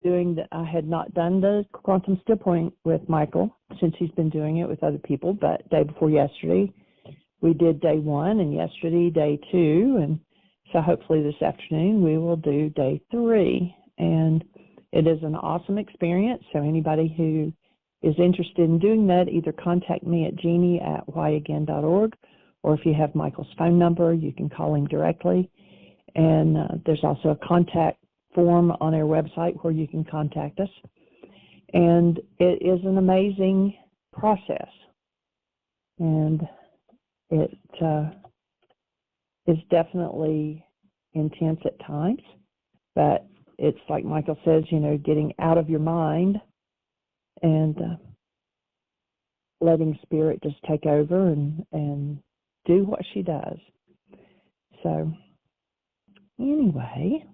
doing that. I had not done the quantum still point with Michael since he's been doing it with other people, but day before yesterday, we did day 1, and yesterday day 2, and so hopefully this afternoon we will do day 3. And it is an awesome experience, so anybody who is interested in doing that, either contact me at jeannie@whyagain.org, or if you have Michael's phone number, you can call him directly. And there's also a contact form on our website where you can contact us. And it is an amazing process. And it is definitely intense at times, but it's like Michael says, you know, getting out of your mind and letting Spirit just take over and do what she does. So anyway,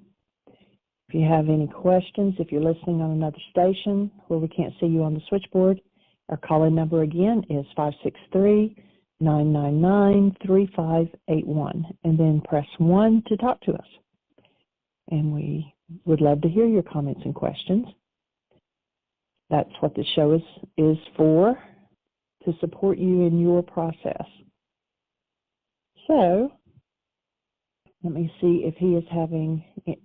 if you have any questions, if you're listening on another station where we can't see you on the switchboard, our call-in number again is 563-999-3581, and then press 1 to talk to us. And we would love to hear your comments and questions. That's what the show is for, to support you in your process. So let me see if he is having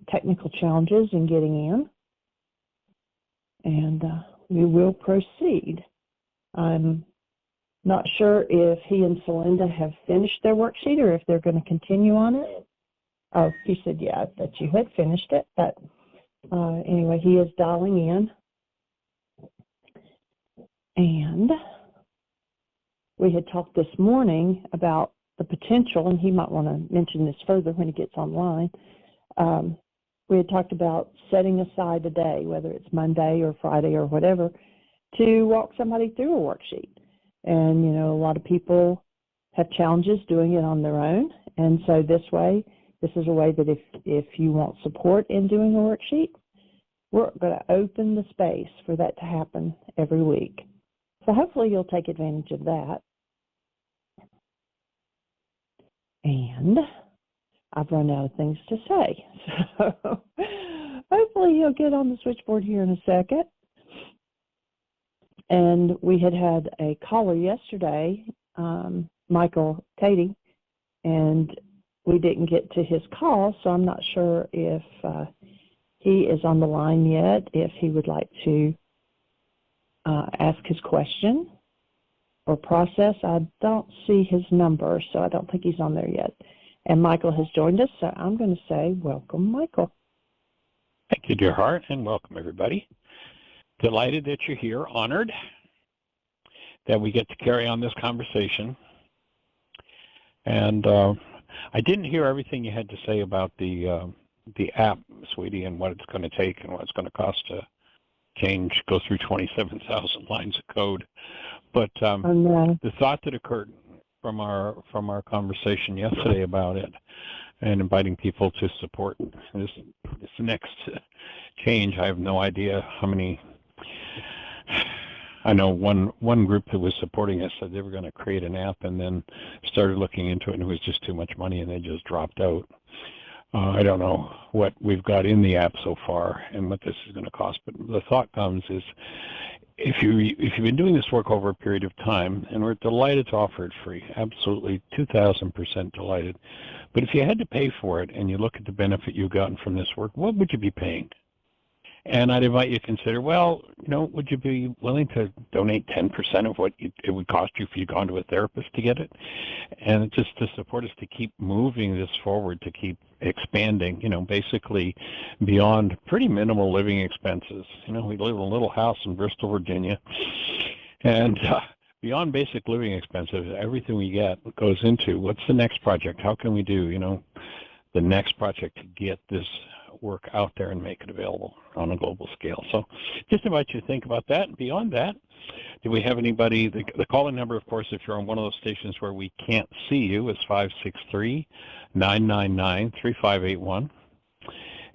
technical challenges in getting in, and we will proceed. I'm not sure if he and Celinda have finished their worksheet or if they're going to continue on it. Oh, he said, yeah, that you had finished it, but anyway, he is dialing in. And we had talked this morning about the potential, and he might want to mention this further when he gets online. We had talked about setting aside a day, whether it's Monday or Friday or whatever, to walk somebody through a worksheet. And, you know, a lot of people have challenges doing it on their own. And so this is a way that if you want support in doing a worksheet, we're going to open the space for that to happen every week. So hopefully you'll take advantage of that. And I've run out of things to say. So hopefully he'll get on the switchboard here in a second. And we had a caller yesterday, Michael Katie, and we didn't get to his call, so I'm not sure if he is on the line yet, if he would like to ask his question or process. I don't see his number, so I don't think he's on there yet. And Michael has joined us, so I'm going to say welcome, Michael. Thank you, dear heart, and welcome, everybody. Delighted that you're here, honored that we get to carry on this conversation. And I didn't hear everything you had to say about the app, sweetie, and what it's going to take and what it's going to cost to go through 27,000 lines of code. But the thought that occurred from our conversation yesterday about it and inviting people to support this next change, I have no idea how many. I know one group that was supporting us said they were going to create an app and then started looking into it, and it was just too much money, and they just dropped out. I don't know what we've got in the app so far and what this is going to cost, but the thought comes is if you've been doing this work over a period of time, and we're delighted to offer it free, absolutely 2,000% delighted, but if you had to pay for it and you look at the benefit you've gotten from this work, what would you be paying? And I'd invite you to consider, well, you know, would you be willing to donate 10% of what it would cost you if you'd gone to a therapist to get it? And just to support us to keep moving this forward, to keep expanding, you know, basically beyond pretty minimal living expenses. You know, we live in a little house in Bristol, Virginia, and beyond basic living expenses, everything we get goes into what's the next project? How can we do, you know, the next project to get this work out there and make it available on a global scale. So just invite you to think about that. And beyond that, do we have anybody? The call-in number, of course, if you're on one of those stations where we can't see you, is 563-999-3581.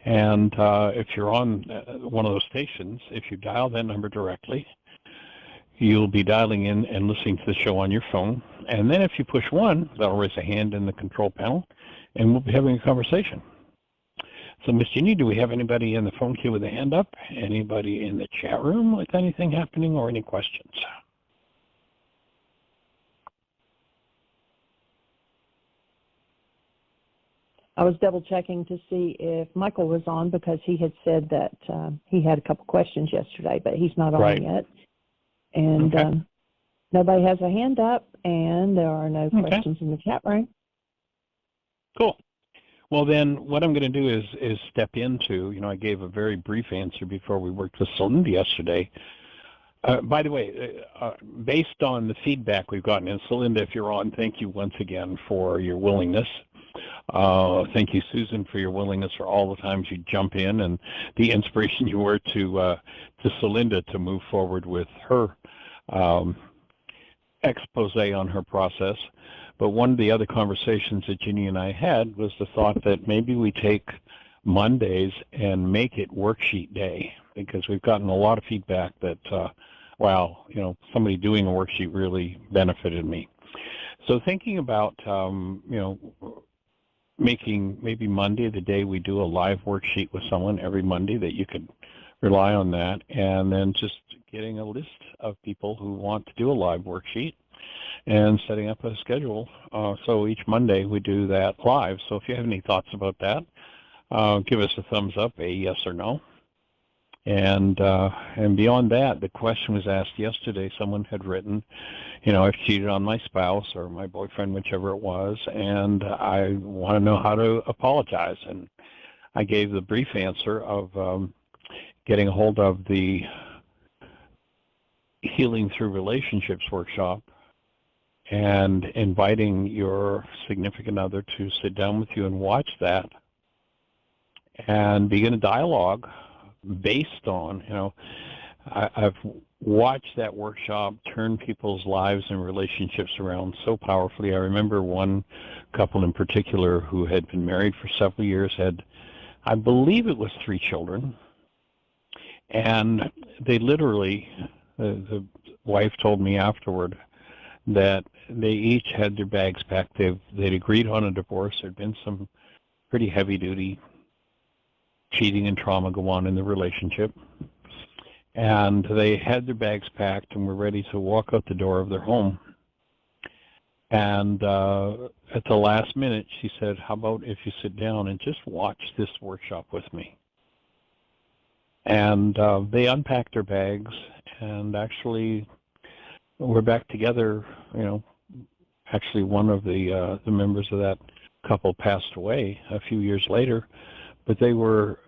And if you're on one of those stations, if you dial that number directly, you'll be dialing in and listening to the show on your phone. And then if you push 1, that'll raise a hand in the control panel, and we'll be having a conversation. So, Miss Jeannie, do we have anybody in the phone queue with a hand up? Anybody in the chat room with anything happening or any questions? I was double checking to see if Michael was on because he had said that he had a couple questions yesterday, but he's not on yet. And okay. Nobody has a hand up, and there are no questions in the chat room. Cool. Well, then what I'm going to do is step into, I gave a very brief answer before we worked with Celinda yesterday. By the way, based on the feedback we've gotten, and Celinda, if you're on, thank you once again for your willingness. Thank you, Susan, for your willingness for all the times you jump in and the inspiration you were to Celinda to move forward with her expose on her process. But one of the other conversations that Ginny and I had was the thought that maybe we take Mondays and make it worksheet day, because we've gotten a lot of feedback that, wow, somebody doing a worksheet really benefited me. So thinking about, making maybe Monday the day we do a live worksheet with someone every Monday, that you could rely on that, and then just getting a list of people who want to do a live worksheet and setting up a schedule. So each Monday we do that live. So if you have any thoughts about that, give us a thumbs up, a yes or no. And beyond that, the question was asked yesterday. Someone had written, I've cheated on my spouse or my boyfriend, whichever it was, and I want to know how to apologize. And I gave the brief answer of getting a hold of the Healing Through Relationships workshop and inviting your significant other to sit down with you and watch that and begin a dialogue based on, I've watched that workshop turn people's lives and relationships around so powerfully. I remember one couple in particular who had been married for several years, had, I believe it was 3 children, and they literally, the wife told me afterward that they each had their bags packed. They'd agreed on a divorce. There'd been some pretty heavy-duty cheating and trauma go on in the relationship, and they had their bags packed and were ready to walk out the door of their home. And at the last minute, she said, how about if you sit down and just watch this workshop with me? And they unpacked their bags, and actually we're back together. Actually one of the members of that couple passed away a few years later, but they were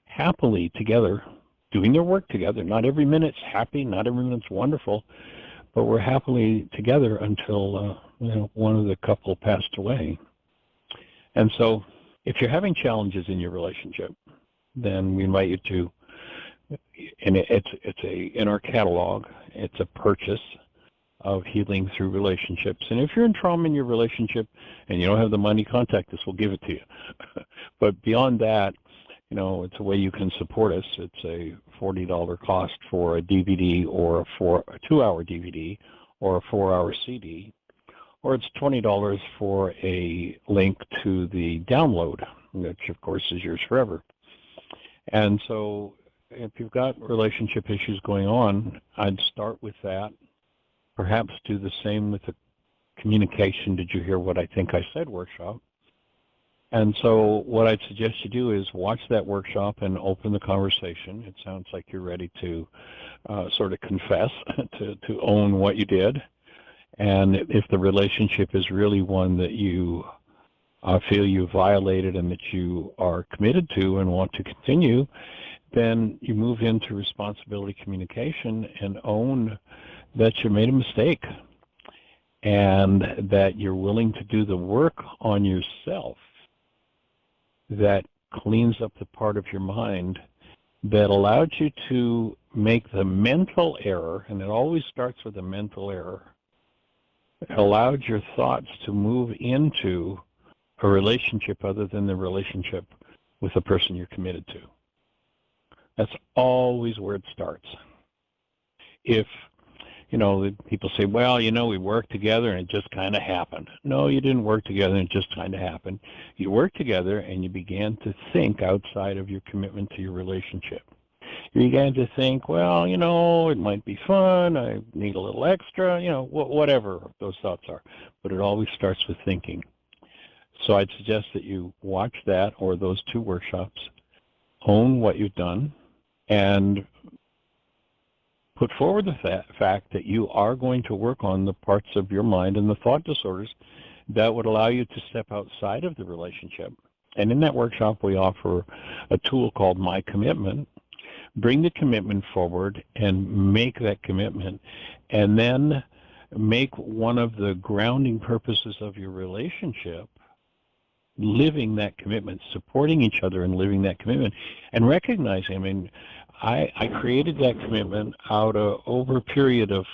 happily together, doing their work together. Not every minute's happy, not every minute's wonderful, but we're happily together until one of the couple passed away. And so if you're having challenges in your relationship, then we invite you to, and in our catalog, it's a purchase of Healing Through Relationships. And if you're in trauma in your relationship and you don't have the money, contact us, we'll give it to you. But beyond that, it's a way you can support us. It's a $40 cost for a DVD or for a 2-hour DVD or a 4-hour CD, or it's $20 for a link to the download, which of course is yours forever. And so if you've got relationship issues going on, I'd start with that. Perhaps do the same with the communication. Did you hear what I think I said workshop? And so what I'd suggest you do is watch that workshop and open the conversation. It sounds like you're ready to sort of confess, to own what you did. And if the relationship is really one that you feel you violated and that you are committed to and want to continue, then you move into responsibility communication and own that you made a mistake and that you're willing to do the work on yourself that cleans up the part of your mind that allowed you to make the mental error, and it always starts with a mental error. It allowed your thoughts to move into a relationship other than the relationship with the person you're committed to. That's always where it starts. If People say, well, we worked together and it just kind of happened. No, you didn't work together and it just kind of happened. You worked together and you began to think outside of your commitment to your relationship. You began to think, well, it might be fun. I need a little extra, whatever those thoughts are. But it always starts with thinking. So I'd suggest that you watch that or those 2 workshops, own what you've done, and put forward the fact that you are going to work on the parts of your mind and the thought disorders that would allow you to step outside of the relationship. And in that workshop, we offer a tool called My Commitment. Bring the commitment forward and make that commitment, and then make one of the grounding purposes of your relationship living that commitment, supporting each other and living that commitment, and recognizing, I created that commitment over a period of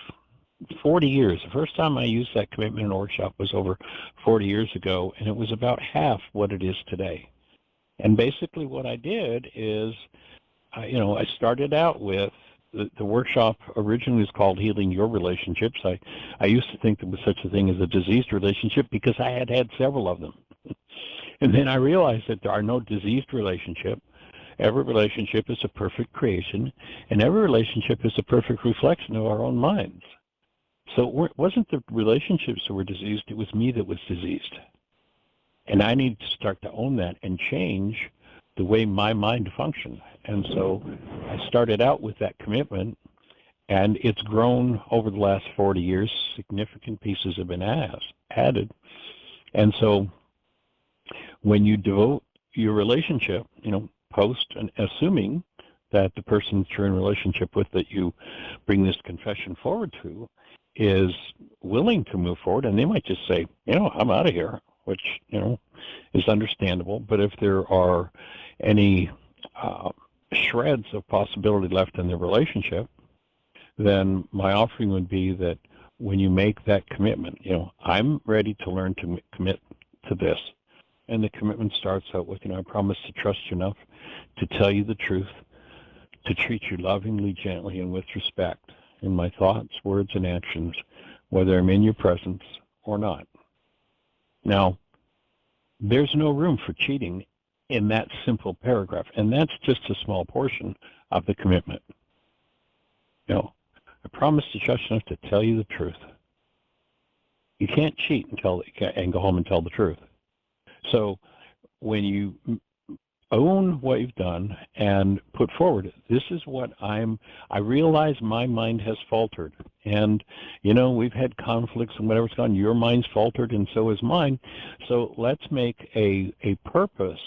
40 years. The first time I used that commitment in a workshop was over 40 years ago, and it was about half what it is today. And basically what I did is, I started out with the workshop originally was called Healing Your Relationships. I used to think there was such a thing as a diseased relationship because I had had several of them. And then I realized that there are no diseased relationship. Every relationship is a perfect creation, and every relationship is a perfect reflection of our own minds. So it wasn't the relationships that were diseased, it was me that was diseased. And I need to start to own that and change the way my mind functions. And so I started out with that commitment, and it's grown over the last 40 years. Significant pieces have been added. And so when you devote your relationship, post and assuming that the person that you're in a relationship with that you bring this confession forward to is willing to move forward, and they might just say, I'm out of here, which, is understandable. But if there are any shreds of possibility left in the relationship, then my offering would be that when you make that commitment, I'm ready to learn to commit to this. And the commitment starts out with, I promise to trust you enough to tell you the truth, to treat you lovingly, gently, and with respect in my thoughts, words, and actions, whether I'm in your presence or not. Now, there's no room for cheating in that simple paragraph, and that's just a small portion of the commitment. I promise to trust you enough to tell you the truth. You can't cheat and go home and tell the truth. So when you own what you've done and put forward, this is what I realize my mind has faltered. And, we've had conflicts and whatever's gone, your mind's faltered and so is mine. So let's make a purpose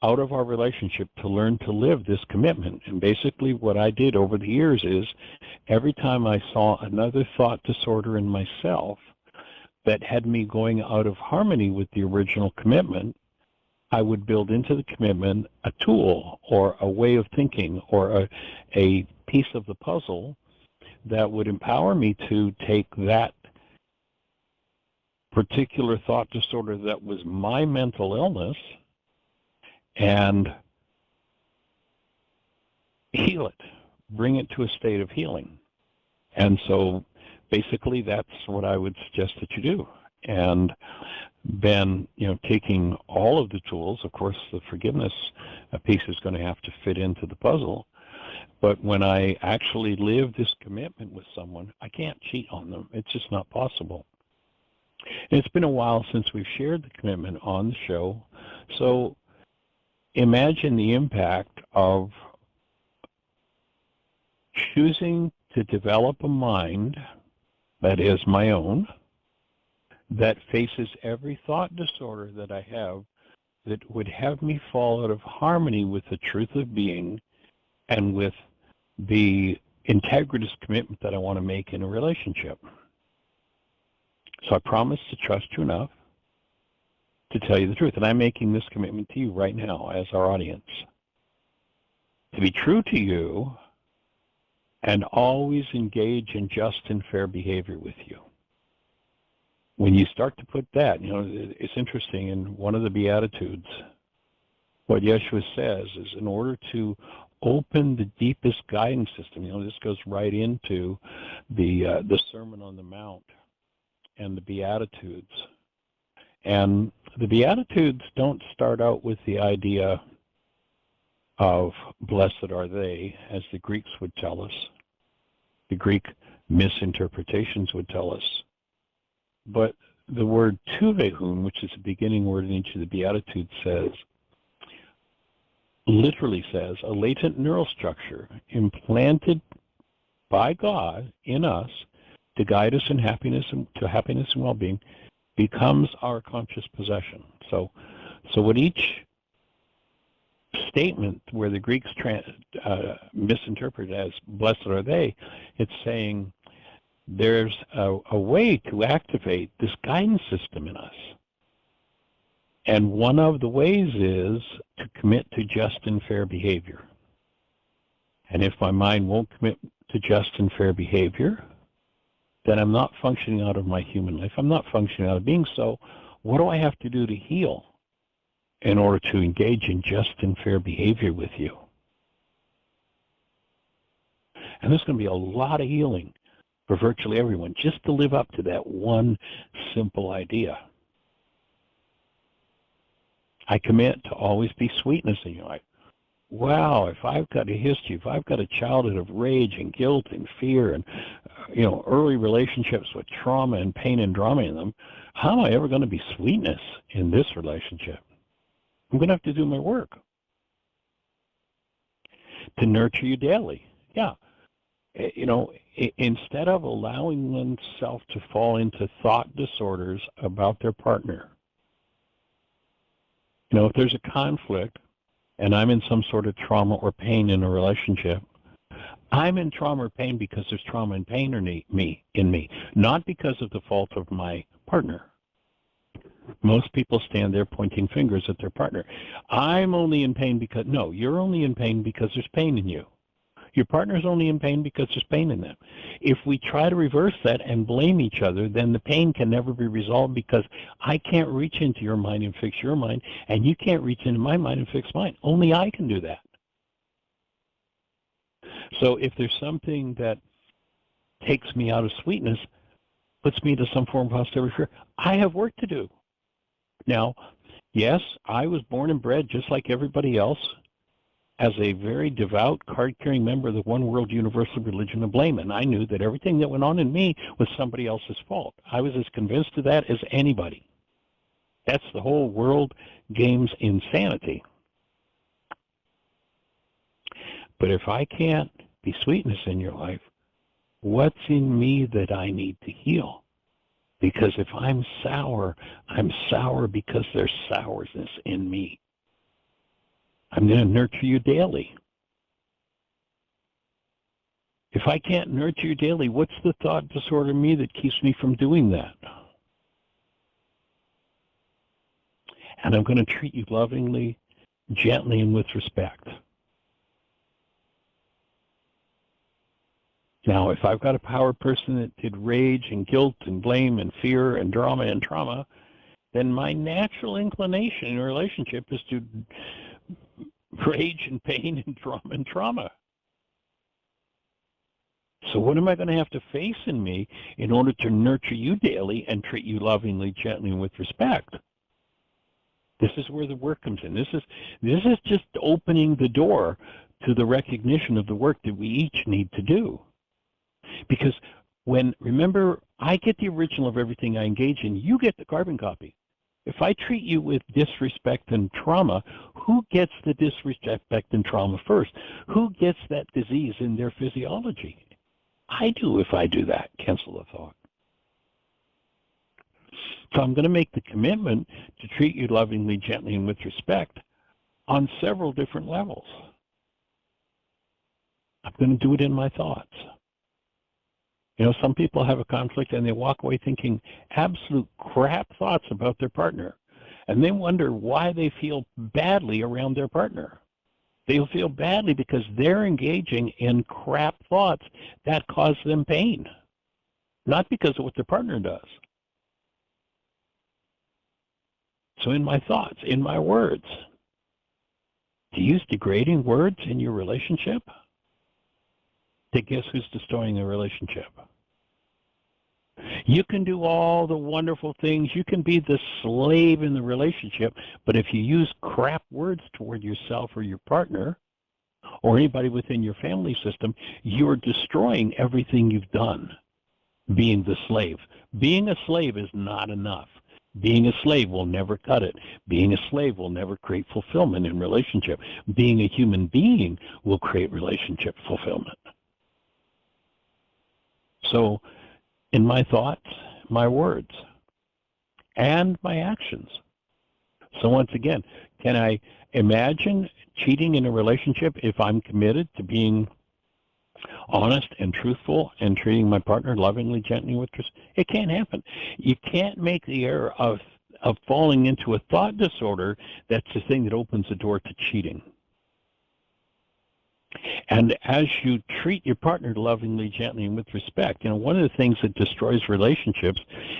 out of our relationship to learn to live this commitment. And basically what I did over the years is every time I saw another thought disorder in myself that had me going out of harmony with the original commitment, I would build into the commitment a tool or a way of thinking or a piece of the puzzle that would empower me to take that particular thought disorder that was my mental illness and heal it, bring it to a state of healing. And so basically that's what I would suggest that you do. And then, taking all of the tools, of course, the forgiveness piece is going to have to fit into the puzzle. But when I actually live this commitment with someone, I can't cheat on them. It's just not possible. And it's been a while since we've shared the commitment on the show. So imagine the impact of choosing to develop a mind that is my own, that faces every thought disorder that I have, that would have me fall out of harmony with the truth of being and with the integritous commitment that I want to make in a relationship. So I promise to trust you enough to tell you the truth. And I'm making this commitment to you right now as our audience. To be true to you and always engage in just and fair behavior with you. When you start to put that, it's interesting, in one of the Beatitudes, what Yeshua says is in order to open the deepest guidance system. This goes right into the Sermon on the Mount and the Beatitudes. And the Beatitudes don't start out with the idea of blessed are they, as the Greeks would tell us. The Greek misinterpretations would tell us. But the word tuvehun, which is the beginning word in each of the Beatitudes, literally says, a latent neural structure implanted by God in us to guide us in happiness and well-being becomes our conscious possession. So what each statement where the Greeks misinterpret as blessed are they, it's saying there's a way to activate this guidance system in us. And one of the ways is to commit to just and fair behavior. And if my mind won't commit to just and fair behavior, then I'm not functioning out of my human life. I'm not functioning out of being. So what do I have to do to heal in order to engage in just and fair behavior with you? And there's going to be a lot of healing for virtually everyone just to live up to that one simple idea. I commit to always be sweetness in your life. Wow, if I've got a history, if I've got a childhood of rage and guilt and fear and early relationships with trauma and pain and drama in them, how am I ever going to be sweetness in this relationship? I'm going to have to do my work. To nurture you daily. Yeah. Instead of allowing oneself to fall into thought disorders about their partner, if there's a conflict and I'm in some sort of trauma or pain in a relationship, I'm in trauma or pain because there's trauma and pain in me, not because of the fault of my partner. Most people stand there pointing fingers at their partner. I'm only in pain because, no, you're only in pain because there's pain in you. Your partner's only in pain because there's pain in them. If we try to reverse that and blame each other, then the pain can never be resolved because I can't reach into your mind and fix your mind, and you can't reach into my mind and fix mine. Only I can do that. So if there's something that takes me out of sweetness, puts me into some form of hostility, fear, I have work to do. Now, yes, I was born and bred just like everybody else as a very devout, card-carrying member of the one world universal religion of blame, and I knew that everything that went on in me was somebody else's fault. I was as convinced of that as anybody. That's the whole world game's insanity. But if I can't be sweetness in your life, what's in me that I need to heal? Because if I'm sour because there's sourness in me. I'm going to nurture you daily. If I can't nurture you daily, what's the thought disorder in me that keeps me from doing that? And I'm going to treat you lovingly, gently, and with respect. Now, if I've got a power person that did rage and guilt and blame and fear and drama and trauma, then my natural inclination in a relationship is to rage and pain and trauma. So what am I going to have to face in me in order to nurture you daily and treat you lovingly, gently, and with respect? This is where the work comes in. This is just opening the door to the recognition of the work that we each need to do. Because remember, I get the original of everything I engage in, you get the carbon copy. If I treat you with disrespect and trauma, who gets the disrespect and trauma first? Who gets that disease in their physiology? I do if I do that. Cancel the thought. So I'm going to make the commitment to treat you lovingly, gently, and with respect on several different levels. I'm going to do it in my thoughts. Some people have a conflict and they walk away thinking absolute crap thoughts about their partner. And they wonder why they feel badly around their partner. They'll feel badly because they're engaging in crap thoughts that cause them pain, not because of what their partner does. So in my thoughts, in my words, to use degrading words in your relationship, then guess who's destroying the relationship? You can do all the wonderful things. You can be the slave in the relationship, but if you use crap words toward yourself or your partner or anybody within your family system, you're destroying everything you've done being the slave. Being a slave is not enough. Being a slave will never cut it. Being a slave will never create fulfillment in relationship. Being a human being will create relationship fulfillment. So, in my thoughts, my words, and my actions. So once again, can I imagine cheating in a relationship if I'm committed to being honest and truthful and treating my partner lovingly, gently with respect? It can't happen. You can't make the error of falling into a thought disorder that's the thing that opens the door to cheating. And as you treat your partner lovingly, gently, and with respect, one of the things that destroys relationships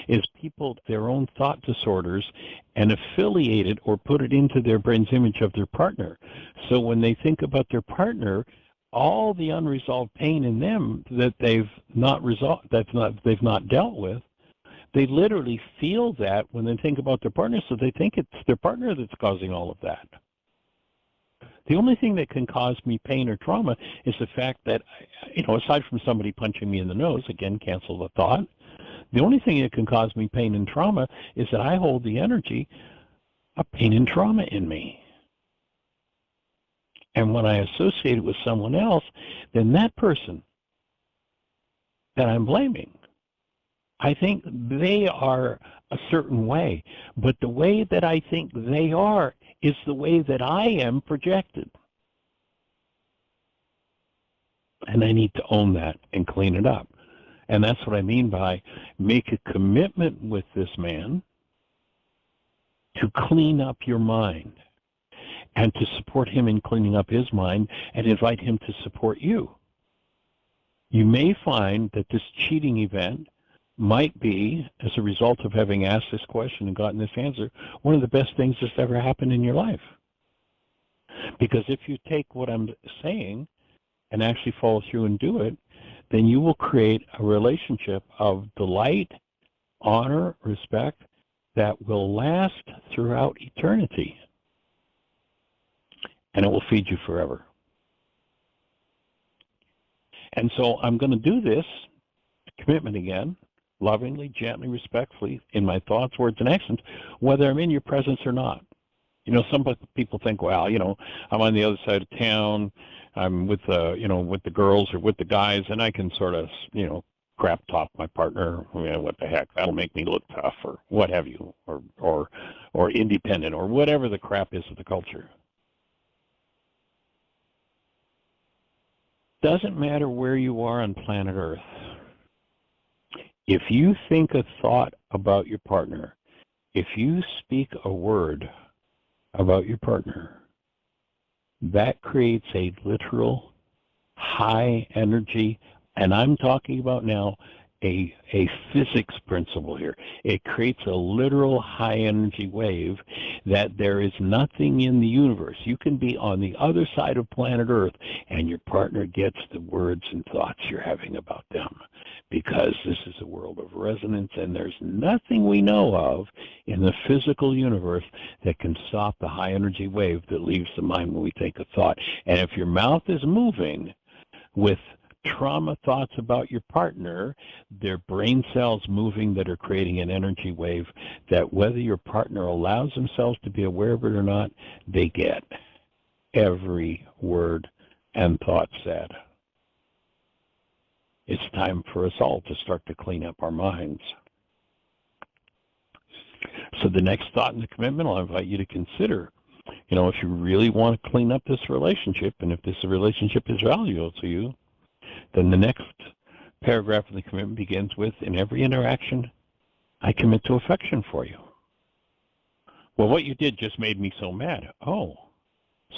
is people, their own thought disorders, and affiliate it or put it into their brain's image of their partner. So when they think about their partner, all the unresolved pain in them that they've not resolved, they've not dealt with, they literally feel that when they think about their partner, so they think it's their partner that's causing all of that. The only thing that can cause me pain or trauma is the fact that, aside from somebody punching me in the nose, again, cancel the thought, the only thing that can cause me pain and trauma is that I hold the energy of pain and trauma in me. And when I associate it with someone else, then that person that I'm blaming, I think they are a certain way. But the way that I think they are is the way that I am projected. And I need to own that and clean it up. And that's what I mean by make a commitment with this man to clean up your mind and to support him in cleaning up his mind and invite him to support you. You may find that this cheating event might be, as a result of having asked this question and gotten this answer, one of the best things that's ever happened in your life. Because if you take what I'm saying and actually follow through and do it, then you will create a relationship of delight, honor, respect that will last throughout eternity. And it will feed you forever. And so I'm going to do this commitment again, lovingly, gently, respectfully, in my thoughts, words, and actions, whether I'm in your presence or not. Some people think, well, I'm on the other side of town, I'm with the girls or with the guys, and I can sort of, crap talk my partner. What the heck? That'll make me look tough, or what have you, or independent, or whatever the crap is of the culture. Doesn't matter where you are on planet Earth. If you think a thought about your partner, if you speak a word about your partner, that creates a literal high energy, and I'm talking about now a physics principle here. It creates a literal high energy wave that there is nothing in the universe. You can be on the other side of planet Earth and your partner gets the words and thoughts you're having about them, because this is a world of resonance and there's nothing we know of in the physical universe that can stop the high energy wave that leaves the mind when we think a thought. And if your mouth is moving with trauma thoughts about your partner, their brain cells moving that are creating an energy wave that whether your partner allows themselves to be aware of it or not, they get every word and thought said. It's time for us all to start to clean up our minds. So the next thought in the commitment, I'll invite you to consider, if you really want to clean up this relationship, and if this relationship is valuable to you, then the next paragraph of the commitment begins with, in every interaction, I commit to affection for you. Well, what you did just made me so mad. Oh,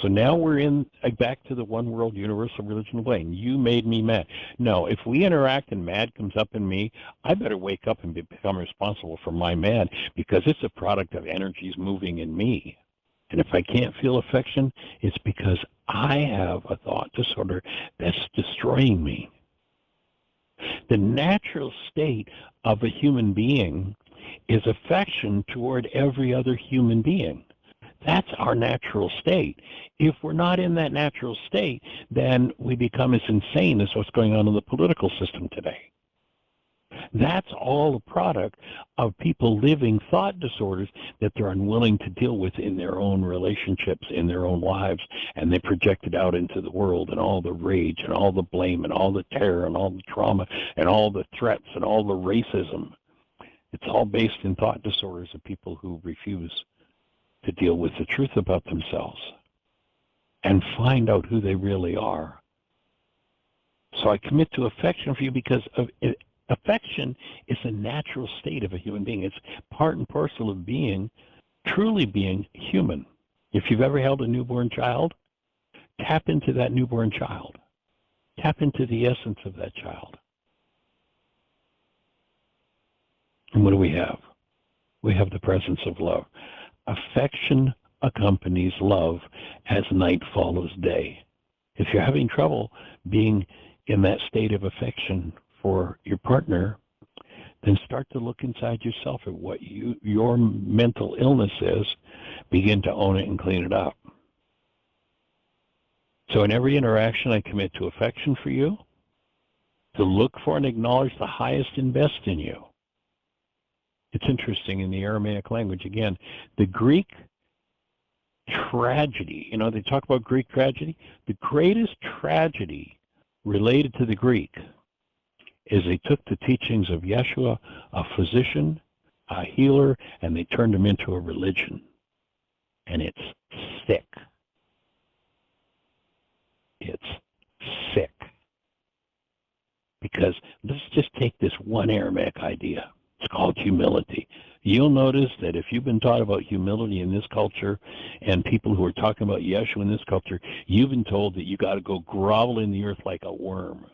so now we're back to the one world universal religion of blame. You made me mad. No, if we interact and mad comes up in me, I better wake up and become responsible for my mad, because it's a product of energies moving in me. And if I can't feel affection, it's because I have a thought disorder that's destroying me. The natural state of a human being is affection toward every other human being. That's our natural state. If we're not in that natural state, then we become as insane as what's going on in the political system today. That's all a product of people living thought disorders that they're unwilling to deal with in their own relationships, in their own lives, and they project it out into the world, and all the rage and all the blame and all the terror and all the trauma and all the threats and all the racism. It's all based in thought disorders of people who refuse to deal with the truth about themselves and find out who they really are. So I commit to affection for you because of it. Affection is a natural state of a human being. It's part and parcel of being, truly being human. If you've ever held a newborn child, tap into that newborn child. Tap into the essence of that child. And what do we have? We have the presence of love. Affection accompanies love as night follows day. If you're having trouble being in that state of affection for your partner, then start to look inside yourself at what your mental illness is. Begin to own it and clean it up. So in every interaction, I commit to affection for you, to look for and acknowledge the highest and best in you. It's interesting in the Aramaic language, again, the Greek tragedy, they talk about Greek tragedy. The greatest tragedy related to the Greek is they took the teachings of Yeshua, a physician, a healer, and they turned them into a religion. And it's sick. It's sick. Because let's just take this one Aramaic idea. It's called humility. You'll notice that if you've been taught about humility in this culture and people who are talking about Yeshua in this culture, you've been told that you got to go grovel in the earth like a worm.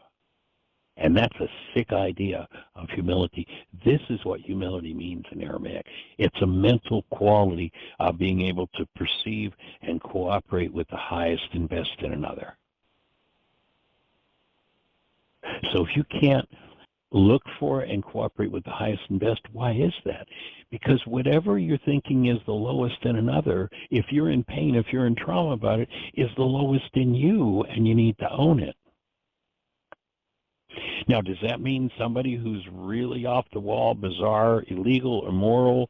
And that's a sick idea of humility. This is what humility means in Aramaic. It's a mental quality of being able to perceive and cooperate with the highest and best in another. So if you can't look for and cooperate with the highest and best, why is that? Because whatever you're thinking is the lowest in another, if you're in pain, if you're in trauma about it, is the lowest in you, and you need to own it. Now, does that mean somebody who's really off the wall, bizarre, illegal, immoral,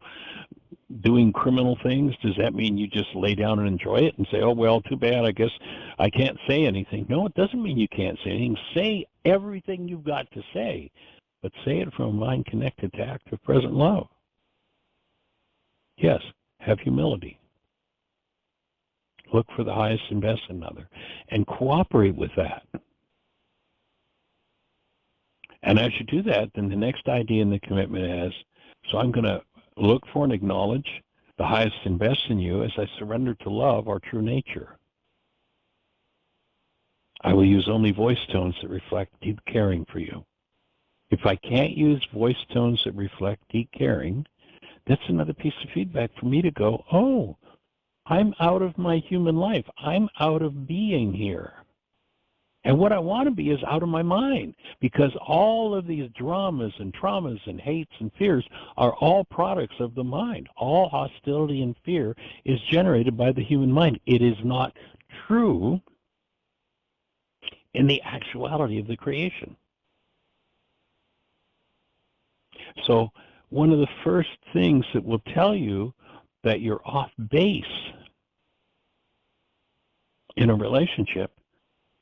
doing criminal things, does that mean you just lay down and enjoy it and say, oh, well, too bad, I guess I can't say anything? No, it doesn't mean you can't say anything. Say everything you've got to say, but say it from a mind connected to active present love. Yes, have humility. Look for the highest and best in another and cooperate with that. And as you do that, then the next idea in the commitment is, so I'm going to look for and acknowledge the highest and best in you as I surrender to love, our true nature. I will use only voice tones that reflect deep caring for you. If I can't use voice tones that reflect deep caring, that's another piece of feedback for me to go, oh, I'm out of my human life. I'm out of being here. And what I want to be is out of my mind, because all of these dramas and traumas and hates and fears are all products of the mind. All hostility and fear is generated by the human mind. It is not true in the actuality of the creation. So one of the first things that will tell you that you're off base in a relationship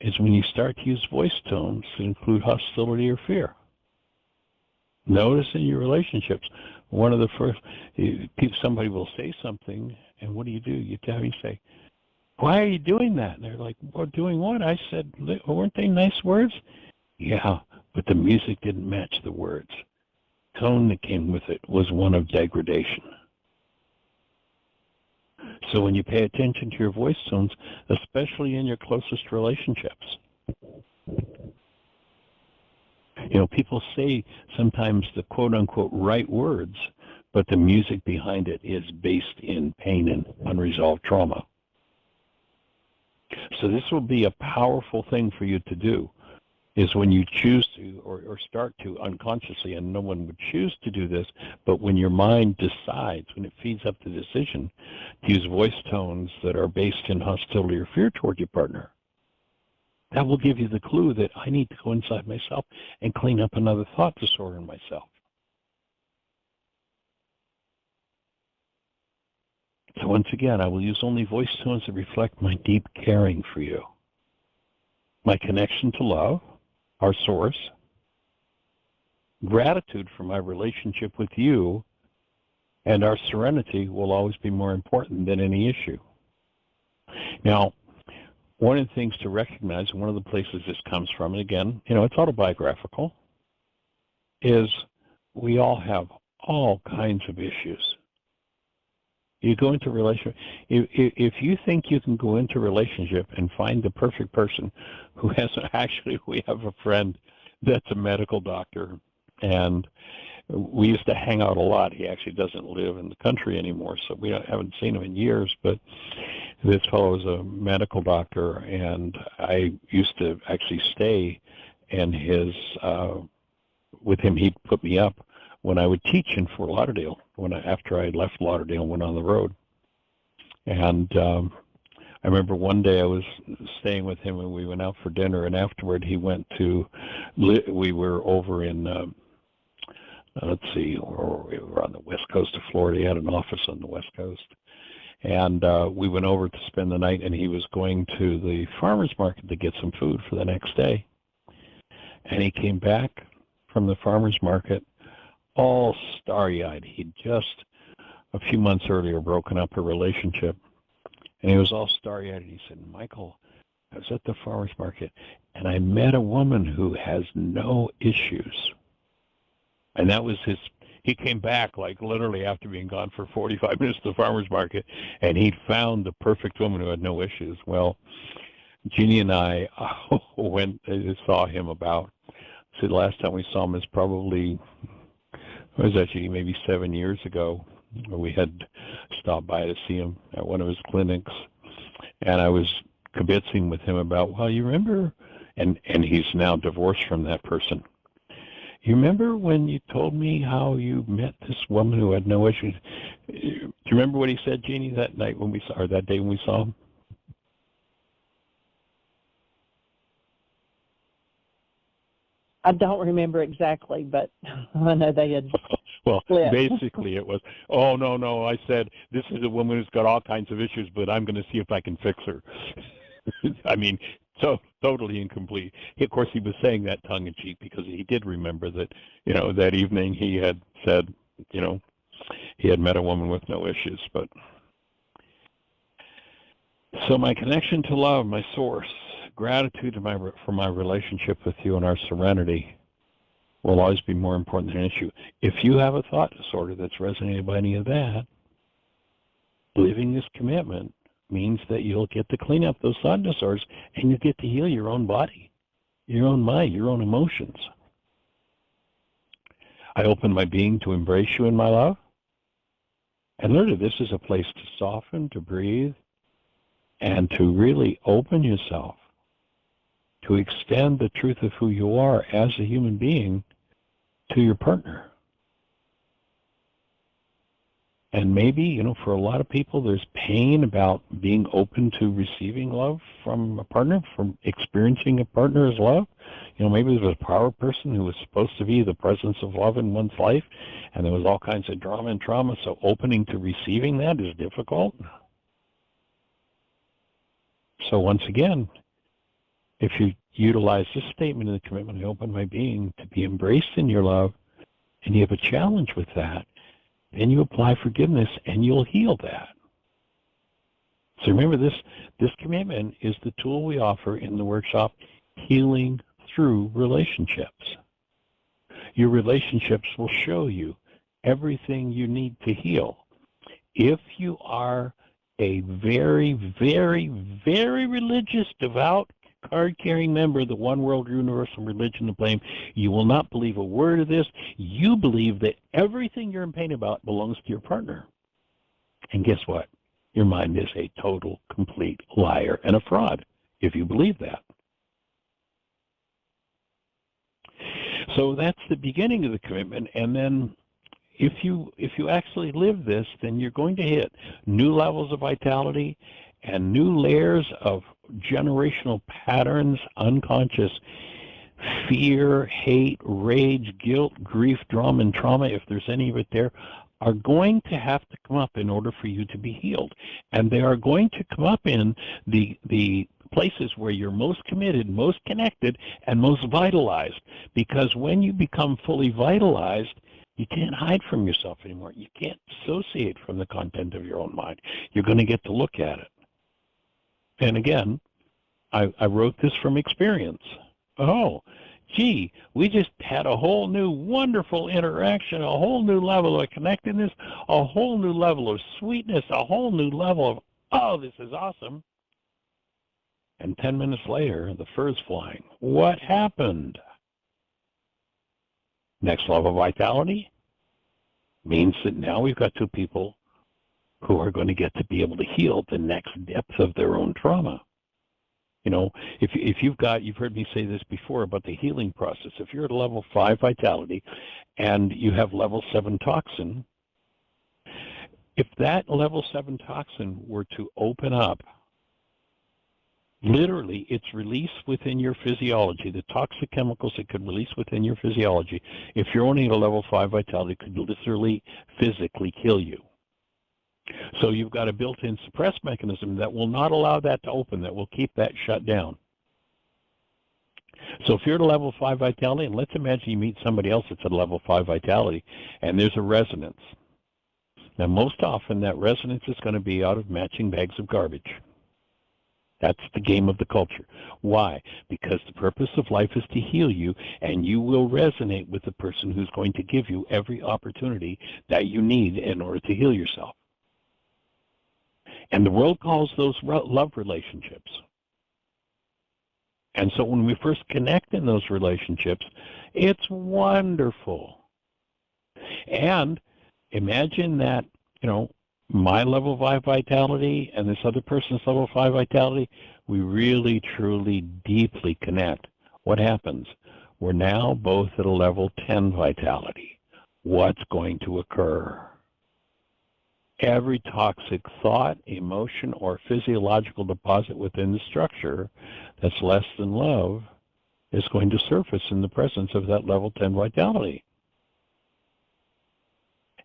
is when you start to use voice tones that include hostility or fear. Notice in your relationships, one of the first, somebody will say something, and what do? You tell me, say, why are you doing that? And they're like, well, doing what? I said, weren't they nice words? Yeah, but the music didn't match the words. Tone that came with it was one of degradation. So when you pay attention to your voice tones, especially in your closest relationships, people say sometimes the quote-unquote right words, but the music behind it is based in pain and unresolved trauma. So this will be a powerful thing for you to do, is when you choose to, or start to unconsciously, and no one would choose to do this, but when your mind decides, when it feeds up the decision to use voice tones that are based in hostility or fear toward your partner, that will give you the clue that I need to go inside myself and clean up another thought disorder in myself. So once again, I will use only voice tones that reflect my deep caring for you, my connection to love, our source, gratitude for my relationship with you, and our serenity will always be more important than any issue. Now, one of the things to recognize, one of the places this comes from, and again, it's autobiographical, is we all have all kinds of issues. You go into a relationship, if you think you can go into a relationship and find the perfect person who has, actually, we have a friend that's a medical doctor, and we used to hang out a lot. He actually doesn't live in the country anymore, so we haven't seen him in years, but this fellow is a medical doctor, and I used to actually stay in his, with him. He'd put me up when I would teach in Fort Lauderdale, after I left Lauderdale and went on the road. And I remember one day I was staying with him, and we went out for dinner, and afterward he went to, we were over in, let's see, we were on the west coast of Florida. He had an office on the west coast. And we went over to spend the night, and he was going to the farmer's market to get some food for the next day. And he came back from the farmer's market all starry-eyed. He'd just, a few months earlier, broken up a relationship. And he was all starry-eyed, and he said, Michael, I was at the farmer's market, and I met a woman who has no issues. And that was he came back, like, literally after being gone for 45 minutes to the farmer's market, and he'd found the perfect woman who had no issues. Well, Jeannie and I went and saw him about, the last time we saw him is probably, it was actually maybe 7 years ago. We had stopped by to see him at one of his clinics, and I was kibitzing with him about, well, you remember, and he's now divorced from that person. You remember when you told me how you met this woman who had no issues? Do you remember what he said, Jeannie, that night when we saw, or that day when we saw him? I don't remember exactly, but I know they had well, split. Basically it was, oh, no, I said, this is a woman who's got all kinds of issues, but I'm going to see if I can fix her. I mean, so totally incomplete. Of course, he was saying that tongue-in-cheek because he did remember that, that evening he had said, he had met a woman with no issues. But so my connection to love, my source, gratitude for my relationship with you and our serenity will always be more important than an issue. If you have a thought disorder that's resonated by any of that, living this commitment means that you'll get to clean up those thought disorders, and you get to heal your own body, your own mind, your own emotions. I open my being to embrace you in my love. And literally, this is a place to soften, to breathe, and to really open yourself, to extend the truth of who you are as a human being to your partner. And maybe, for a lot of people, there's pain about being open to receiving love from a partner, from experiencing a partner as love. Maybe there was a power person who was supposed to be the presence of love in one's life, and there was all kinds of drama and trauma, so opening to receiving that is difficult. So once again, if you utilize this statement in the commitment, I open my being to be embraced in your love, and you have a challenge with that, then you apply forgiveness and you'll heal that. So remember, this commitment is the tool we offer in the workshop, Healing Through Relationships. Your relationships will show you everything you need to heal. If you are a very, very, very religious, devout card-carrying member of the one world universal religion of blame, you will not believe a word of this. You believe that everything you're in pain about belongs to your partner. And guess what? Your mind is a total, complete liar and a fraud if you believe that. So that's the beginning of the commitment, and then if you actually live this, then you're going to hit new levels of vitality and new layers of generational patterns, unconscious fear, hate, rage, guilt, grief, drama, and trauma, if there's any of it there, are going to have to come up in order for you to be healed. And they are going to come up in the places where you're most committed, most connected, and most vitalized. Because when you become fully vitalized, you can't hide from yourself anymore. You can't dissociate from the content of your own mind. You're going to get to look at it. And again, I wrote this from experience. Oh, gee, we just had a whole new wonderful interaction, a whole new level of connectedness, a whole new level of sweetness, a whole new level of, oh, this is awesome. And 10 minutes later, the fur's flying. What happened? Next level of vitality means that now we've got two people who are going to get to be able to heal the next depth of their own trauma. You know, if you've heard me say this before about the healing process. If you're at a level 5 vitality and you have level 7 toxin, if that level 7 toxin were to open up, literally it's released within your physiology, the toxic chemicals it could release within your physiology, if you're only at a level 5 vitality, it could literally physically kill you. So you've got a built-in suppress mechanism that will not allow that to open, that will keep that shut down. So if you're at a level 5 vitality, and let's imagine you meet somebody else that's at a level 5 vitality, and there's a resonance. Now, most often that resonance is going to be out of matching bags of garbage. That's the game of the culture. Why? Because the purpose of life is to heal you, and you will resonate with the person who's going to give you every opportunity that you need in order to heal yourself. And the world calls those love relationships. And so when we first connect in those relationships, it's wonderful. And imagine that, you know, my level of 5 vitality and this other person's level of 5 vitality, we really, truly, deeply connect. What happens? We're now both at a level 10 vitality. What's going to occur? Every toxic thought, emotion, or physiological deposit within the structure that's less than love is going to surface in the presence of that level 10 vitality.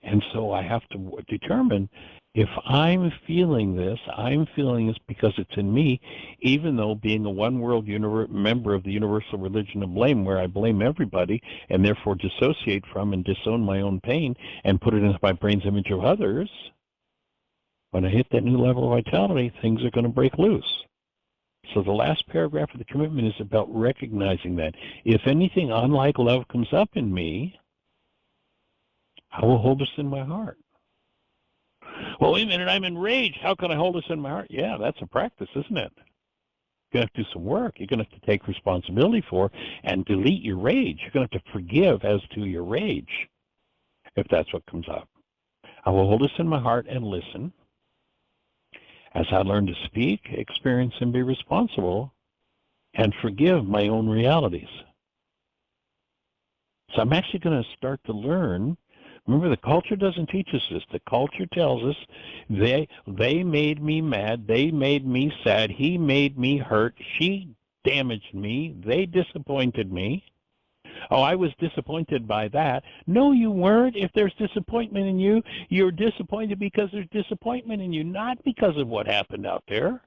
And so I have to determine if I'm feeling this because it's in me, even though being a one world member of the universal religion of blame, where I blame everybody and therefore dissociate from and disown my own pain and put it into my brain's image of others, when I hit that new level of vitality, things are going to break loose. So the last paragraph of the commitment is about recognizing that. If anything unlike love comes up in me, I will hold this in my heart. Well, wait a minute, I'm enraged. How can I hold this in my heart? Yeah, that's a practice, isn't it? You're going to have to do some work. You're going to have to take responsibility for and delete your rage. You're going to have to forgive as to your rage, if that's what comes up. I will hold this in my heart and listen as I learn to speak, experience, and be responsible, and forgive my own realities. So I'm actually going to start to learn. Remember, the culture doesn't teach us this. The culture tells us they made me mad, they made me sad, he made me hurt, she damaged me, they disappointed me. Oh, I was disappointed by that. No, you weren't. If there's disappointment in you, you're disappointed because there's disappointment in you, not because of what happened out there.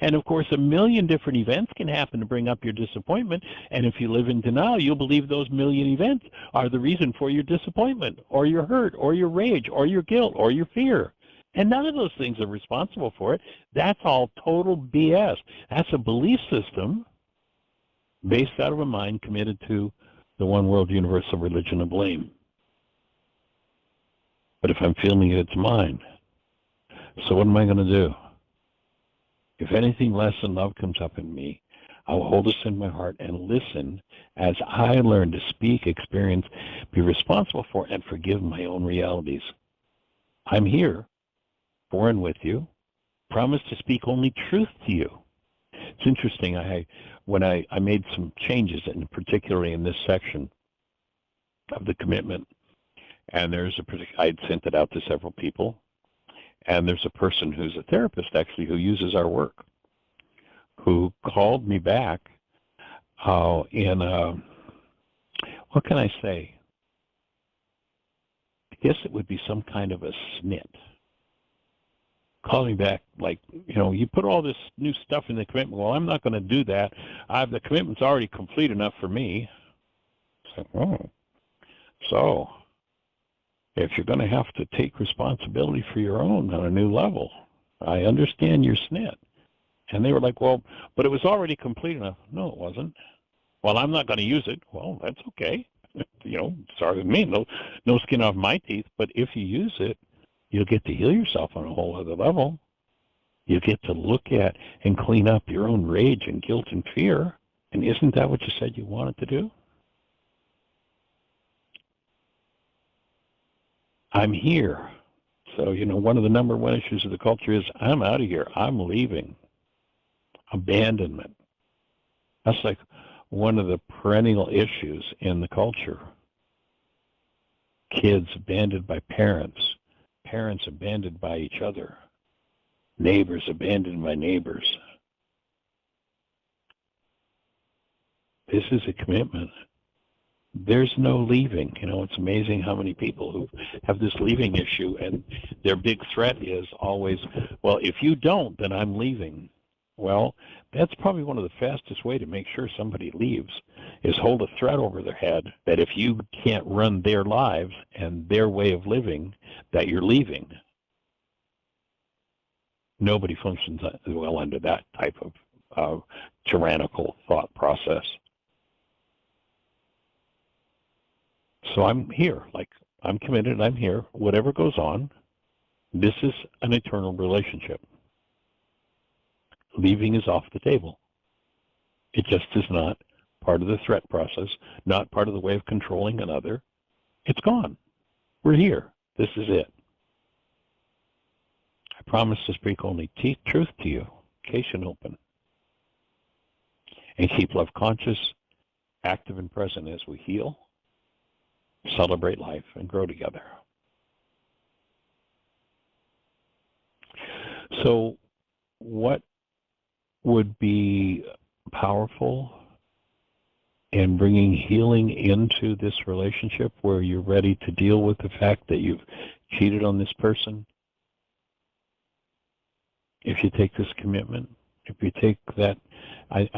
And, of course, a million different events can happen to bring up your disappointment. And if you live in denial, you'll believe those million events are the reason for your disappointment or your hurt or your rage or your guilt or your fear. And none of those things are responsible for it. That's all total BS. That's a belief system based out of a mind committed to the one world universal religion of blame. But if I'm feeling it, it's mine. So what am I going to do? If anything less than love comes up in me, I'll hold this in my heart and listen as I learn to speak, experience, be responsible for, and forgive my own realities. I'm here, for and with you. Promise to speak only truth to you. It's interesting. When I made some changes, and particularly in this section of the commitment, and I'd sent it out to several people, and there's a person who's a therapist actually who uses our work, who called me back what can I say? I guess it would be some kind of a snit. Called me back like, you put all this new stuff in the commitment. Well, I'm not going to do that. The commitment's already complete enough for me. So if you're going to have to take responsibility for your own on a new level, I understand your snit. And they were like, well, but it was already complete enough. No, it wasn't. Well, I'm not going to use it. Well, that's okay. Sorry with me, no skin off my teeth. But if you use it, you'll get to heal yourself on a whole other level. You get to look at and clean up your own rage and guilt and fear. And isn't that what you said you wanted to do? I'm here. So, one of the number one issues of the culture is I'm out of here. I'm leaving. Abandonment. That's like one of the perennial issues in the culture. Kids abandoned by parents. Parents abandoned by each other. Neighbors abandoned by neighbors. This is a commitment. There's no leaving. It's amazing how many people who have this leaving issue, and their big threat is always, well, if you don't, then I'm leaving. Well, that's probably one of the fastest way to make sure somebody leaves is hold a threat over their head that if you can't run their lives and their way of living, that you're leaving. Nobody functions well under that type of tyrannical thought process. So I'm here, I'm committed, I'm here. Whatever goes on, this is an eternal relationship. Leaving is off the table. It just is not part of the threat process, not part of the way of controlling another. It's gone. We're here. This is it. I promise to speak only truth to you, case and open. And keep love conscious, active and present as we heal, celebrate life, and grow together. So what would be powerful in bringing healing into this relationship where you're ready to deal with the fact that you've cheated on this person? If you take this commitment, if you take that, I'd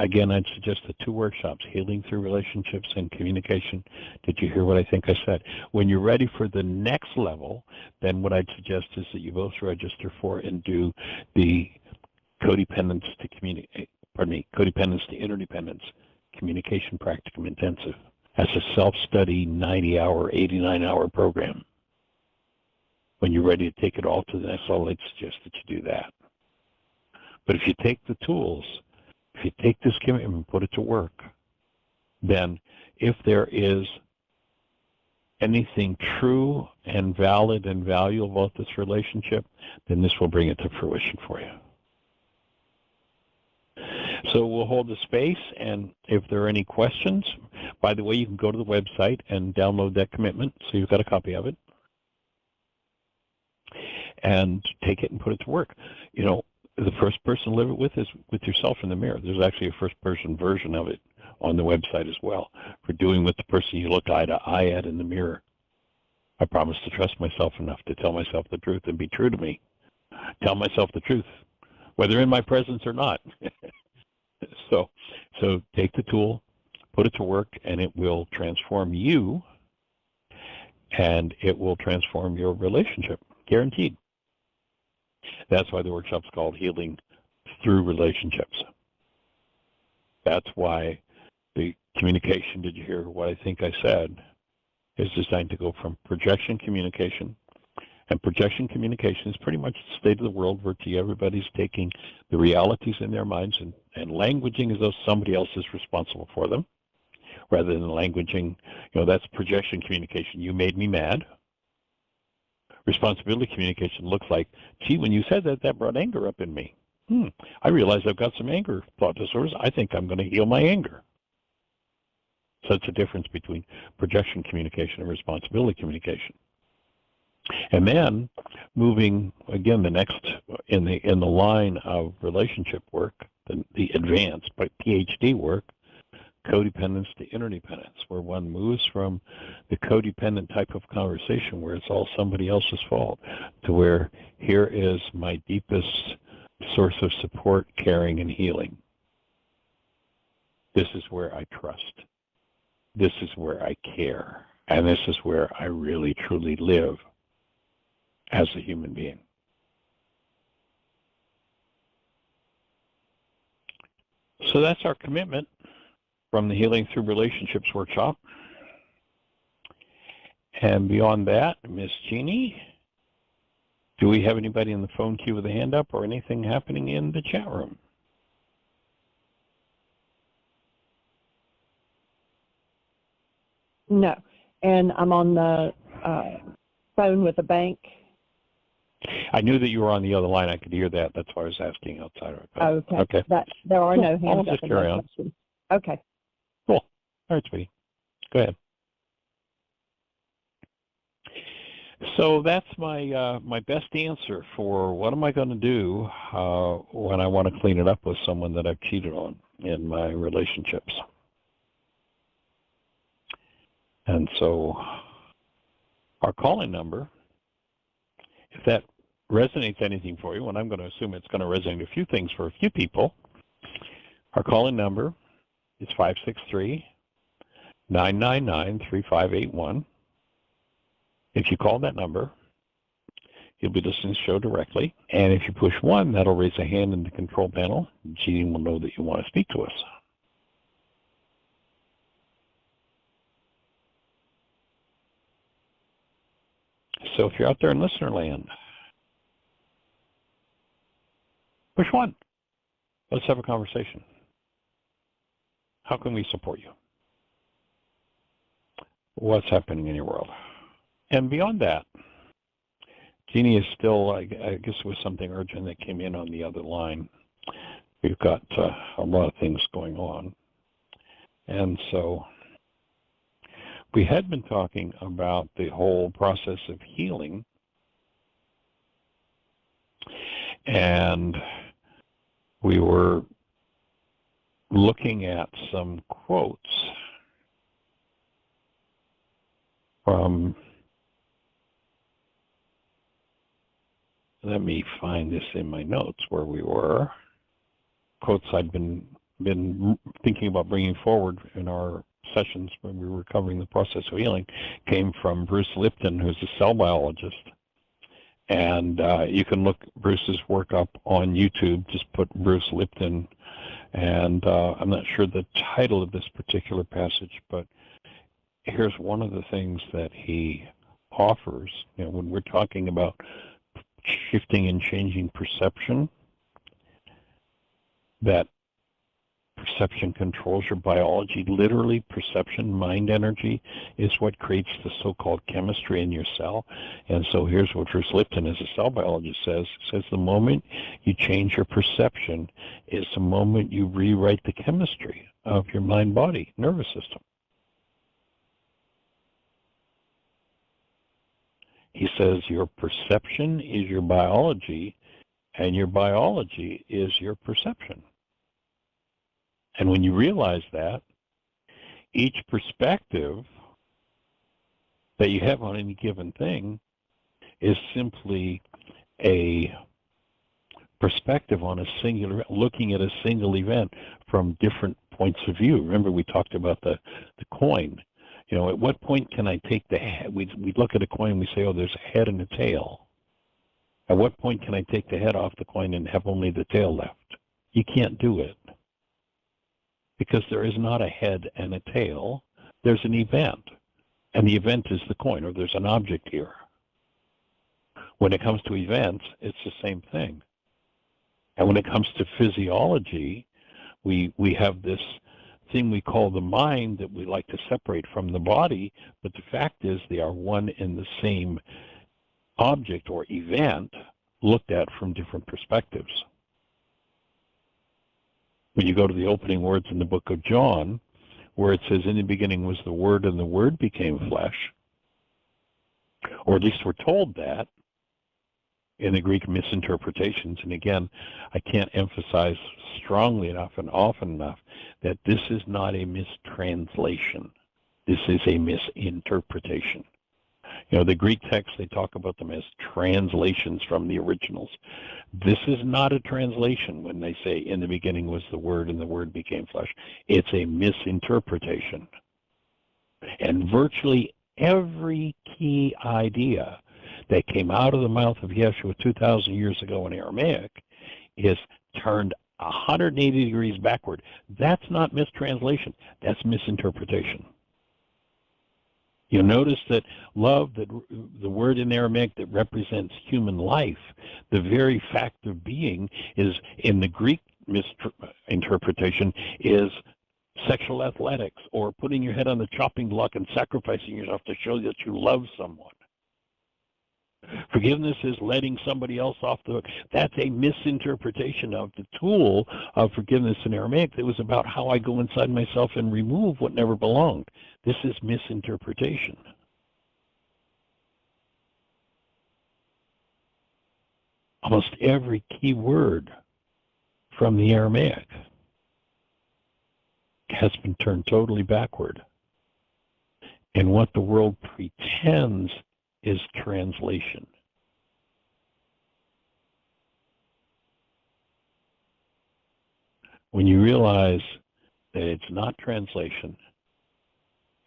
suggest the 2 workshops, Healing Through Relationships and Communication. Did you hear what I think I said? When you're ready for the next level, then what I'd suggest is that you both register for and do the Codependence to Interdependence Communication Practicum Intensive. That's a self-study 90-hour, 89-hour program. When you're ready to take it all to the next level, I'd suggest that you do that. But if you take the tools, if you take this commitment and put it to work, then if there is anything true and valid and valuable about this relationship, then this will bring it to fruition for you. So we'll hold the space, and if there are any questions, by the way, you can go to the website and download that commitment, so you've got a copy of it, and take it and put it to work. The first person to live it with is with yourself in the mirror. There's actually a first-person version of it on the website as well, for doing with the person you look eye to eye at in the mirror. I promise to trust myself enough to tell myself the truth and be true to me. Tell myself the truth, whether in my presence or not. So take the tool, put it to work, and it will transform you, and it will transform your relationship, guaranteed. That's why the workshop's called Healing Through Relationships. That's why the communication, did you hear what I think I said, is designed to go from projection communication. And projection communication is pretty much the state of the world where everybody's taking the realities in their minds and and languaging as though somebody else is responsible for them, rather than languaging, that's projection communication. You made me mad. Responsibility communication looks like, gee, when you said that, that brought anger up in me. I realize I've got some anger thought disorders. I think I'm going to heal my anger. So it's a difference between projection communication and responsibility communication. And then moving again, the next in the line of relationship work, the advanced but PhD work, codependence to interdependence, where one moves from the codependent type of conversation where it's all somebody else's fault to where here is my deepest source of support, caring, and healing. This is where I trust. This is where I care. And this is where I really, truly live as a human being. So that's our commitment from the Healing Through Relationships workshop. And beyond that, Miss Jeannie, do we have anybody in the phone queue with a hand up or anything happening in the chat room? No. And I'm on the phone with the bank. I knew that you were on the other line. I could hear that. That's why I was asking outside of it. Okay. Okay. There are no I'll hands up. just carry on. Questions. Okay. Cool. All right, sweetie. Go ahead. So that's my best answer for what am I going to do when I want to clean it up with someone that I've cheated on in my relationships. And so our calling number, if that resonates anything for you, and I'm going to assume it's going to resonate a few things for a few people, our calling number is 563-999-3581. If you call that number, you'll be listening to the show directly. And if you push 1, that'll raise a hand in the control panel. Jeannie will know that you want to speak to us. So if you're out there in listener land, push 1. Let's have a conversation. How can we support you? What's happening in your world? And beyond that, Jeannie is still, I guess it was something urgent that came in on the other line. We've got a lot of things going on. And so we had been talking about the whole process of healing. And we were looking at some quotes from, let me find this in my notes where we were, quotes I'd been thinking about bringing forward in our sessions when we were covering the process of healing, came from Bruce Lipton, who's a cell biologist. And you can look Bruce's work up on YouTube. Just put Bruce Lipton. And I'm not sure the title of this particular passage, but here's one of the things that he offers. When we're talking about shifting and changing perception, that perception controls your biology. Literally, perception, mind energy, is what creates the so-called chemistry in your cell. And so here's what Bruce Lipton, as a cell biologist, says. He says the moment you change your perception is the moment you rewrite the chemistry of your mind-body nervous system. He says your perception is your biology, and your biology is your perception. And when you realize that, each perspective that you have on any given thing is simply a perspective on a singular, looking at a single event from different points of view. Remember, we talked about the coin. At what point can I take the head? We look at a coin and we say, oh, there's a head and a tail. At what point can I take the head off the coin and have only the tail left? You can't do it. Because there is not a head and a tail. There's an event. And the event is the coin, or there's an object here. When it comes to events, it's the same thing. And when it comes to physiology, We have this thing we call the mind that we like to separate from the body, but the fact is they are one and the same object or event looked at from different perspectives. When you go to the opening words in the book of John, where it says, in the beginning was the Word, and the Word became flesh, or at least we're told that in the Greek misinterpretations. And again, I can't emphasize strongly enough and often enough that this is not a mistranslation. This is a misinterpretation. You know, the Greek texts, they talk about them as translations from the originals. This is not a translation when they say, in the beginning was the Word and the Word became flesh. It's a misinterpretation. And virtually every key idea that came out of the mouth of Yeshua 2,000 years ago in Aramaic is turned 180 degrees backward. That's not mistranslation. That's misinterpretation. You'll notice that love, that the word in Aramaic that represents human life, the very fact of being, is in the Greek interpretation is sexual athletics, or putting your head on the chopping block and sacrificing yourself to show that you love someone. Forgiveness is letting somebody else off the hook. That's a misinterpretation of the tool of forgiveness in Aramaic that was about how I go inside myself and remove what never belonged. This is misinterpretation. Almost every key word from the Aramaic has been turned totally backward. And what the world pretends is translation. When you realize that it's not translation,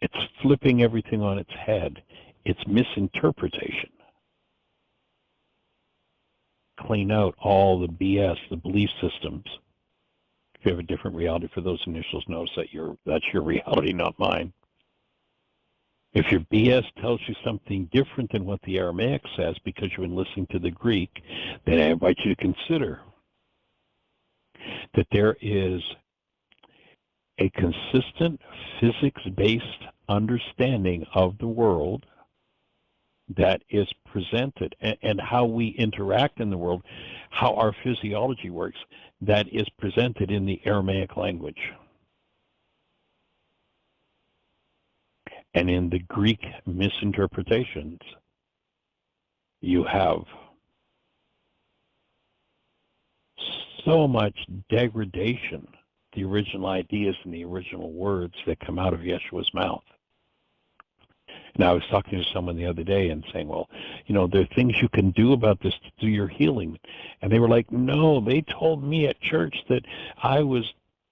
it's flipping everything on its head, it's misinterpretation. Clean out all the BS, the belief systems. If you have a different reality, for those initials, notice that that's your reality, not mine. If your BS tells you something different than what the Aramaic says because you've been listening to the Greek, then I invite you to consider that there is a consistent physics-based understanding of the world that is presented, and how we interact in the world, how our physiology works, that is presented in the Aramaic language. And in the Greek misinterpretations, you have so much degradation, the original ideas and the original words that come out of Yeshua's mouth. Now, I was talking to someone the other day and saying, well, you know, there are things you can do about this to do your healing. And they were like, no, they told me at church that I was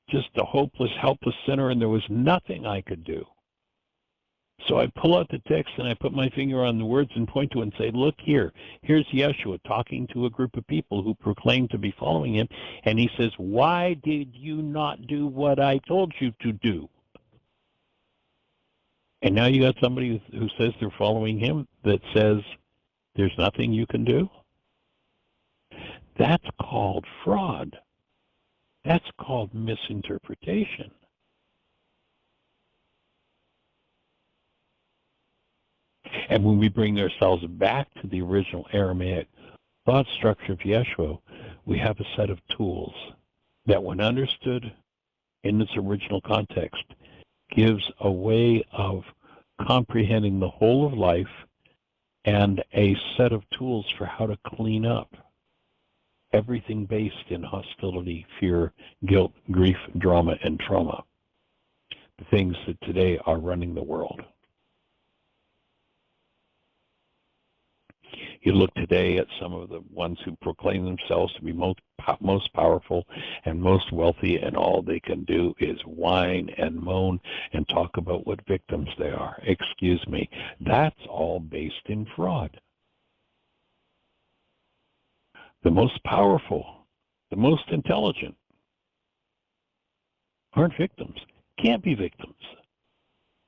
just a hopeless, helpless sinner and there was nothing I could do. So I pull out the text and I put my finger on the words and point to it and say, look here, here's Yeshua talking to a group of people who proclaim to be following him. And he says, why did you not do what I told you to do? And now you got somebody who says they're following him that says there's nothing you can do? That's called fraud. That's called misinterpretation. And when we bring ourselves back to the original Aramaic thought structure of Yeshua, we have a set of tools that, when understood in its original context, gives a way of comprehending the whole of life and a set of tools for how to clean up everything based in hostility, fear, guilt, grief, drama, and trauma, the things that today are running the world. You look today at some of the ones who proclaim themselves to be most powerful and most wealthy, and all they can do is whine and moan and talk about what victims they are. Excuse me. That's all based in fraud. The most powerful, the most intelligent aren't victims, can't be victims.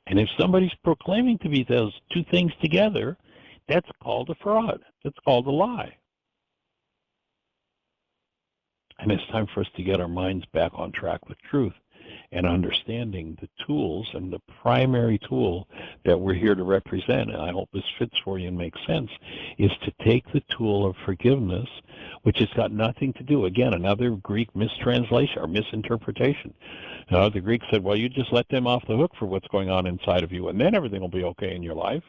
And if somebody's proclaiming to be those two things together, that's called a fraud. That's called a lie. And it's time for us to get our minds back on track with truth and understanding the tools, and the primary tool that we're here to represent, and I hope this fits for you and makes sense, is to take the tool of forgiveness, which has got nothing to do, again, another Greek mistranslation or misinterpretation. The Greek said, well, you just let them off the hook for what's going on inside of you, and then everything will be okay in your life.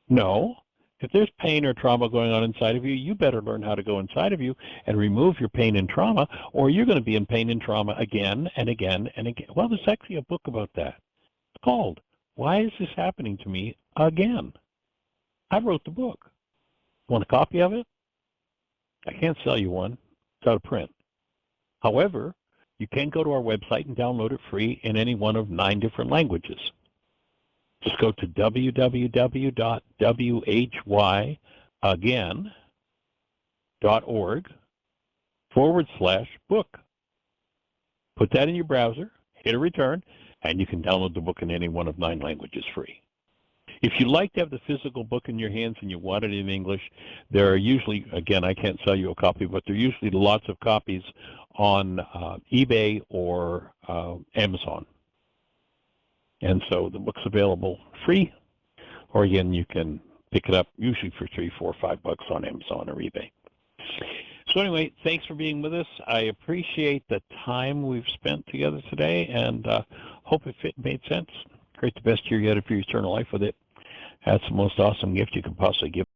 No. If there's pain or trauma going on inside of you, you better learn how to go inside of you and remove your pain and trauma, or you're going to be in pain and trauma again and again and again. Well, there's actually a book about that. It's called, Why Is This Happening to Me Again? I wrote the book. Want a copy of it? I can't sell you one. It's out of print. However, you can go to our website and download it free in any one of 9 different languages. Just go to www.whyagain.org/book. Put that in your browser, hit a return, and you can download the book in any one of 9 languages free. If you like to have the physical book in your hands and you want it in English, there are usually, again, I can't sell you a copy, but there are usually lots of copies on eBay or Amazon. And so the book's available free, or again, you can pick it up usually for $3, $4, $5 on Amazon or eBay. So anyway, thanks for being with us. I appreciate the time we've spent together today, and hope it made sense. Create the best year yet of your eternal life with it. That's the most awesome gift you could possibly give.